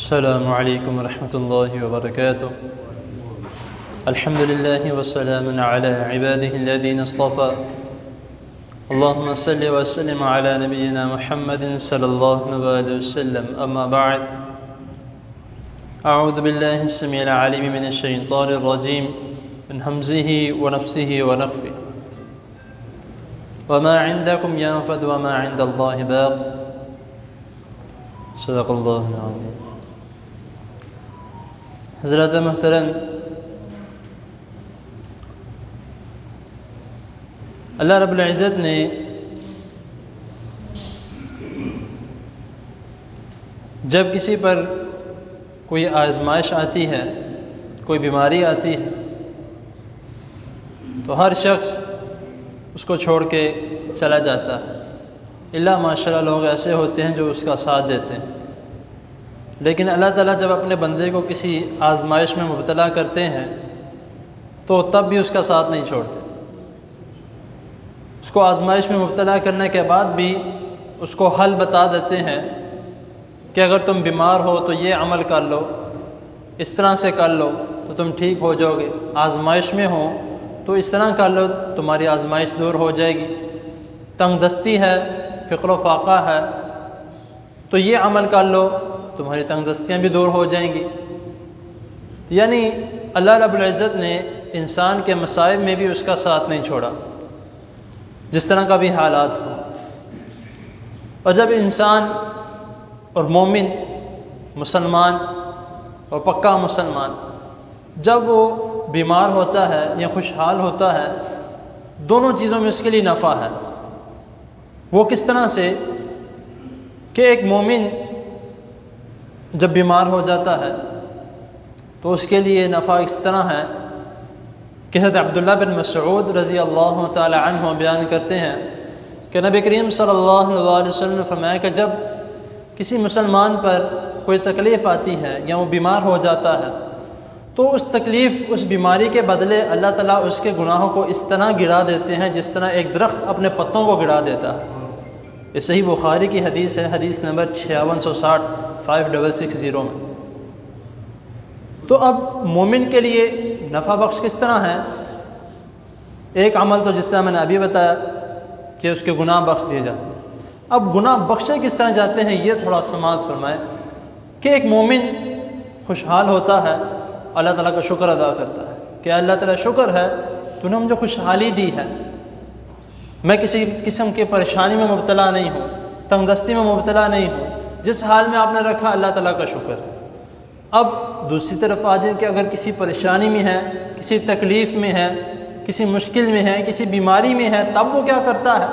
السلام علیکم ورحمۃ اللہ وبرکاتہ الحمد للہ وسلام علی عبادہ الذین اصطفى اللہم صلی وسلم علی نبینا محمد صلی اللہ علیہ وسلم اما بعد اعوذ باللہ السمیع العلیم من الشیطان الرجیم من حمزہ ونفسہ ونفثہ وما عندکم ينفد وما عند اللہ باق صدق اللہ العظیم۔ حضرات محترم، اللہ رب العزت نے جب کسی پر کوئی آزمائش آتی ہے، کوئی بیماری آتی ہے، تو ہر شخص اس کو چھوڑ کے چلا جاتا ہے، الا ماشاءاللہ لوگ ایسے ہوتے ہیں جو اس کا ساتھ دیتے ہیں۔ لیکن اللہ تعالیٰ جب اپنے بندے کو کسی آزمائش میں مبتلا کرتے ہیں تو تب بھی اس کا ساتھ نہیں چھوڑتے۔ اس کو آزمائش میں مبتلا کرنے کے بعد بھی اس کو حل بتا دیتے ہیں کہ اگر تم بیمار ہو تو یہ عمل کر لو، اس طرح سے کر لو تو تم ٹھیک ہو جاؤ گے، آزمائش میں ہو تو اس طرح کر لو تمہاری آزمائش دور ہو جائے گی، تنگ دستی ہے، فقر و فاقہ ہے تو یہ عمل کر لو تمہاری تنگ دستیاں بھی دور ہو جائیں گی۔ یعنی اللہ رب العزت نے انسان کے مصائب میں بھی اس کا ساتھ نہیں چھوڑا، جس طرح کا بھی حالات ہو۔ اور جب انسان اور مومن مسلمان اور پکا مسلمان جب وہ بیمار ہوتا ہے یا خوشحال ہوتا ہے، دونوں چیزوں میں اس کے لیے نفع ہے۔ وہ کس طرح سے کہ ایک مومن جب بیمار ہو جاتا ہے تو اس کے لیے نفع اس طرح ہے کہ حضرت عبداللہ بن مسعود رضی اللہ تعالی عنہ بیان کرتے ہیں کہ نبی کریم صلی اللہ علیہ وسلم نے فرمایا کہ جب کسی مسلمان پر کوئی تکلیف آتی ہے یا وہ بیمار ہو جاتا ہے تو اس تکلیف، اس بیماری کے بدلے اللہ تعالیٰ اس کے گناہوں کو اس طرح گرا دیتے ہیں جس طرح ایک درخت اپنے پتوں کو گرا دیتا ہے۔ یہ صحیح بخاری کی حدیث ہے، حدیث نمبر 5660 5660 میں۔ تو اب مومن کے لیے نفع بخش کس طرح ہے؟ ایک عمل تو جس طرح میں نے ابھی بتایا کہ اس کے گناہ بخش دیے جاتے ہیں۔ اب گناہ بخشے کس طرح جاتے ہیں یہ تھوڑا سماعت فرمائے کہ ایک مومن خوشحال ہوتا ہے، اللہ تعالیٰ کا شکر ادا کرتا ہے کہ اللہ تعالیٰ شکر ہے تو نے مجھے خوشحالی دی ہے، میں کسی قسم کی پریشانی میں مبتلا نہیں ہوں، تنگ دستی میں مبتلا نہیں ہوں، جس حال میں آپ نے رکھا اللہ تعالیٰ کا شکر ہے۔ اب دوسری طرف آ جائیں کہ اگر کسی پریشانی میں ہے، کسی تکلیف میں ہے، کسی مشکل میں ہے، کسی بیماری میں ہے، تب وہ کیا کرتا ہے؟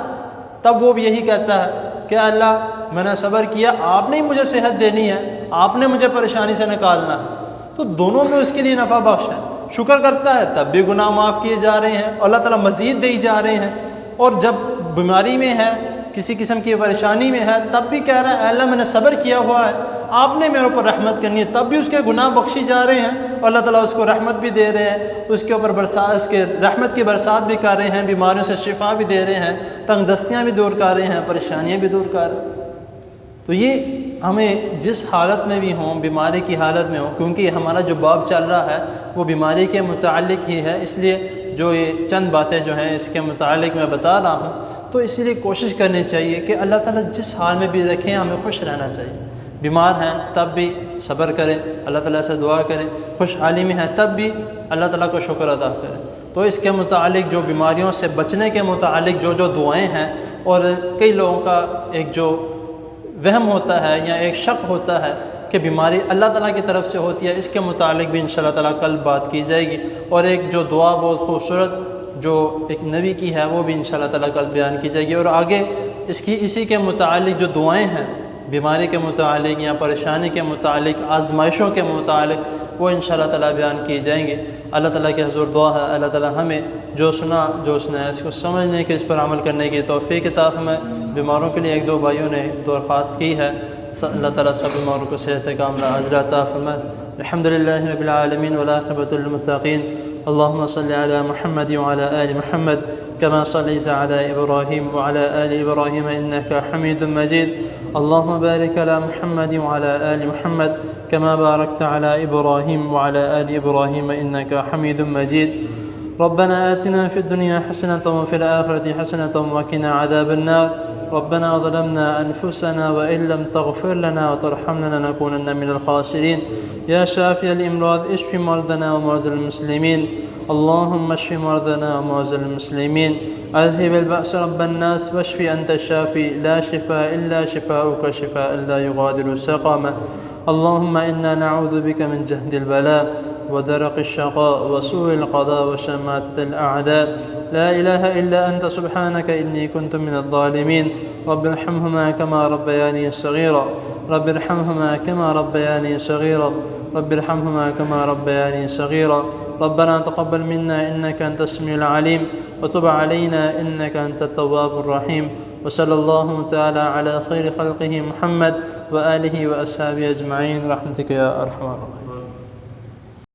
تب وہ بھی یہی کہتا ہے کہ اللہ میں نے صبر کیا، آپ نے ہی مجھے صحت دینی ہے، آپ نے مجھے پریشانی سے نکالنا ہے۔ تو دونوں میں اس کے لیے نفع بخش ہے، شکر کرتا ہے تب بھی گناہ معاف کیے جا رہے ہیں، اللہ تعالیٰ مزید دے جا رہے ہیں، اور جب بیماری میں ہے، کسی قسم کی پریشانی میں ہے، تب بھی کہہ رہا ہے اے اللہ میں نے صبر کیا ہوا ہے، آپ نے میرے اوپر رحمت کرنی ہے، تب بھی اس کے گناہ بخشی جا رہے ہیں، اور اللہ تعالیٰ اس کو رحمت بھی دے رہے ہیں، اس کے اوپر برسات، اس کے رحمت کی برسات بھی کر رہے ہیں، بیماریوں سے شفا بھی دے رہے ہیں، تنگ دستیاں بھی دور کر رہے ہیں، پریشانیاں بھی دور کر رہے ہیں۔ تو یہ ہمیں جس حالت میں بھی ہوں، بیماری کی حالت میں ہوں، کیونکہ ہمارا جو باب چل رہا ہے وہ بیماری کے متعلق ہی ہے، اس لیے جو یہ چند باتیں جو ہیں اس کے متعلق میں بتا رہا ہوں، تو اسی لیے کوشش کرنی چاہیے کہ اللہ تعالیٰ جس حال میں بھی رکھیں ہمیں خوش رہنا چاہیے۔ بیمار ہیں تب بھی صبر کریں، اللہ تعالیٰ سے دعا کریں، خوشحالی میں ہیں تب بھی اللہ تعالیٰ کو شکر ادا کریں۔ تو اس کے متعلق جو بیماریوں سے بچنے کے متعلق جو دعائیں ہیں، اور کئی لوگوں کا ایک جو وہم ہوتا ہے یا ایک شک ہوتا ہے کہ بیماری اللہ تعالیٰ کی طرف سے ہوتی ہے، اس کے متعلق بھی انشاءاللہ تعالیٰ کل بات کی جائے گی، اور ایک جو دعا بہت خوبصورت جو ایک نبی کی ہے وہ بھی انشاءاللہ تعالیٰ کل بیان کی جائے گی، اور آگے اسی کے متعلق جو دعائیں ہیں بیماری کے متعلق یا پریشانی کے متعلق، آزمائشوں کے متعلق، وہ انشاءاللہ تعالیٰ بیان کی جائیں گے۔ اللہ تعالیٰ کے حضور دعا ہے اللہ تعالیٰ ہمیں جو سنا ہے اس کو سمجھنے کے، اس پر عمل کرنے کی توفیق عطا فرمائے۔ بیماروں کے لیے ایک دو بھائیوں نے درخواست کی ہے، اللہ تعالیٰ سب بیماروں کو صحت کاملہ عاجلہ عطا فرمائے۔ الحمدللہ رب العالمین والعاقبۃ للمتقین، اللهم صل على محمد وعلى آل محمد كما صليت على إبراهيم وعلى آل إبراهيم إنك حميد مجيد اللهم بارك على محمد وعلى آل محمد كما باركت على إبراهيم وعلى آل إبراهيم إنك حميد مجيد. ربنا آتنا في الدنيا حسنة وفي الآخرة حسنة وقنا عذاب النار. ربنا ظلمنا أنفسنا وإن لم تغفر لنا وترحمنا لنكونن من الخاسرين. يا شافي الأمراض اشف مرضنا ومرضى المسلمين. اللهم اشف مرضنا ومرضى المسلمين. أذهب البأس رب الناس واشف أنت الشافي لا شفاء إلا شفاؤك شفاء لا يغادر سقما. اللهم إنا نعوذ بك من جهد البلاء ودرق الشقاء وسوء القضاء وشماتة الأعداء. لا إله إلا أنت سبحانك إني كنت من الظالمين. رب ارحمهما كما ربياني صغيرا. رب ارحمهما كما ربياني صغيرا. رب ارحمهما كما ربياني صغيرا. ربنا تقبل منا إنك أنت السميع العليم وتب علينا إنك أنت التواب الرحيم. وصلى الله تعالى على خير خلقه محمد وآله وأصحابه أجمعين. رحمتك يا أرحم الراحمين.